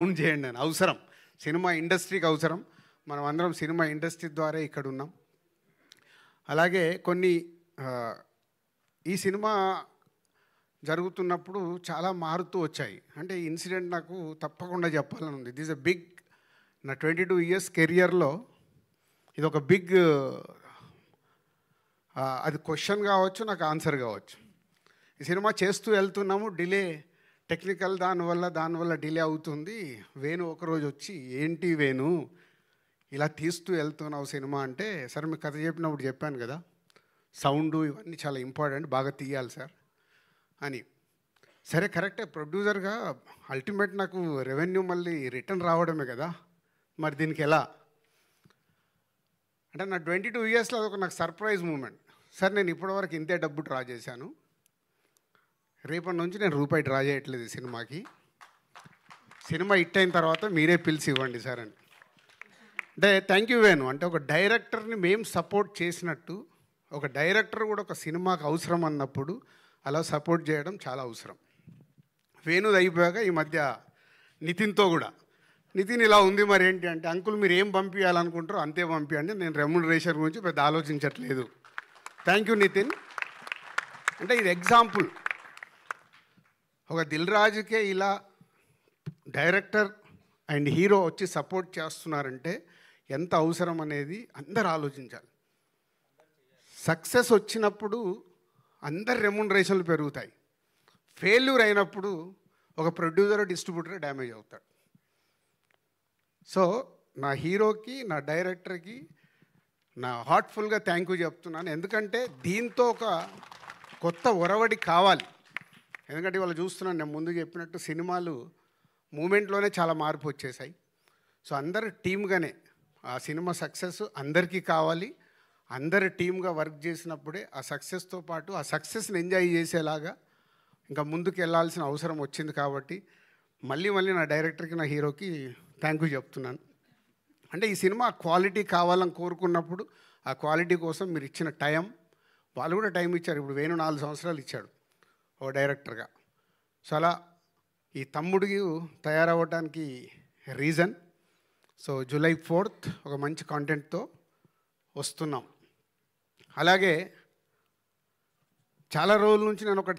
చేయండి అని అవసరం, సినిమా ఇండస్ట్రీకి అవసరం. మనం అందరం సినిమా ఇండస్ట్రీ ద్వారా ఇక్కడ ఉన్నాం. అలాగే కొన్ని ఈ సినిమా జరుగుతున్నప్పుడు చాలా మారుతూ వచ్చాయి. అంటే ఈ ఇన్సిడెంట్ నాకు తప్పకుండా చెప్పాలని ఉంది. దిస్ ఎ బిగ్, నా 22 ఇయర్స్ కెరియర్లో ఇది ఒక బిగ్, అది క్వశ్చన్ కావచ్చు, నాకు ఆన్సర్ కావచ్చు. ఈ సినిమా చేస్తూ వెళ్తున్నాము, డిలే టెక్నికల్ దానివల్ల డిలే అవుతుంది. వేణు ఒకరోజు వచ్చి, ఏంటి వేణు ఇలా తీస్తూ వెళ్తున్నావు సినిమా అంటే, సరే మీకు కథ చెప్పినప్పుడు చెప్పాను కదా, సౌండ్ ఇవన్నీ చాలా ఇంపార్టెంట్, బాగా తీయాలి సార్ అని. సరే కరెక్టే, ప్రొడ్యూసర్గా అల్టిమేట్ నాకు రెవెన్యూ మళ్ళీ రిటర్న్ రావడమే కదా, మరి దీనికి ఎలా అంటే నా 22 ఇయర్స్లో అదొక నాకు సర్ప్రైజ్ మూమెంట్. సార్ నేను ఇప్పటివరకు ఇంతే డబ్బు డ్రా చేశాను, రేపటి నుంచి నేను రూపాయి డ్రా చేయట్లేదు ఈ సినిమాకి, సినిమా హిట్ అయిన తర్వాత మీరే పిలిచి ఇవ్వండి సార్ అని. అంటే థ్యాంక్ యూ వేణు. అంటే ఒక డైరెక్టర్ని మేము సపోర్ట్ చేసినట్టు ఒక డైరెక్టర్ కూడా ఒక సినిమాకి అవసరం అన్నప్పుడు అలా సపోర్ట్ చేయడం చాలా అవసరం. వేణుది అయిపోయాక ఈ మధ్య నితిన్తో కూడా, నితిన్ ఇలా ఉంది మరి ఏంటి అంటే, అంకుల్ మీరు ఏం పంపించాలనుకుంటారో అంతే పంపించండి, నేను రెమ్యునరేషన్ గురించి పెద్ద ఆలోచించట్లేదు. Thank you Nitin. అంటే ఇది ఎగ్జాంపుల్, ఒక దిల్ రాజుకే ఇలా డైరెక్టర్ అండ్ హీరో వచ్చి సపోర్ట్ చేస్తున్నారంటే ఎంత అవసరం అనేది అందరు ఆలోచించాలి. సక్సెస్ వచ్చినప్పుడు అందరి రెమ్యునరేషన్లు పెరుగుతాయి, ఫెయిల్యూర్ అయినప్పుడు ఒక ప్రొడ్యూసర్ డిస్ట్రిబ్యూటర్ డ్యామేజ్ అవుతాడు. సో నా హీరోకి, నా డైరెక్టర్కి నా హార్ట్ఫుల్గా థ్యాంక్ యూ చెప్తున్నాను. ఎందుకంటే దీంతో ఒక కొత్త ఒరవడి కావాలి. ఎందుకంటే ఇవాళ చూస్తున్నాను, నేను ముందు చెప్పినట్టు సినిమాలు మూమెంట్లోనే చాలా మార్పు వచ్చేసాయి. సో అందరు టీమ్గానే ఆ సినిమా సక్సెస్ అందరికీ కావాలి. అందరు టీమ్గా వర్క్ చేసినప్పుడే ఆ సక్సెస్తో పాటు ఆ సక్సెస్ని ఎంజాయ్ చేసేలాగా ఇంకా ముందుకు వెళ్ళాల్సిన అవసరం వచ్చింది. కాబట్టి మళ్ళీ నా డైరెక్టర్కి, నా హీరోకి థ్యాంక్ యూ చెప్తున్నాను. అంటే ఈ సినిమా క్వాలిటీ కావాలని కోరుకున్నప్పుడు ఆ క్వాలిటీ కోసం మీరు ఇచ్చిన టైం, వాళ్ళు కూడా టైం ఇచ్చారు. ఇప్పుడు వేణు 4 సంవత్సరాలు ఇచ్చాడు ఓ డైరెక్టర్గా. సో అలా ఈ తమ్ముడికి తయారవ్వడానికి రీజన్. సో జూలై 4th ఒక మంచి కాంటెంట్తో వస్తున్నాం. అలాగే చాలా రోజుల నుంచి నేను ఒక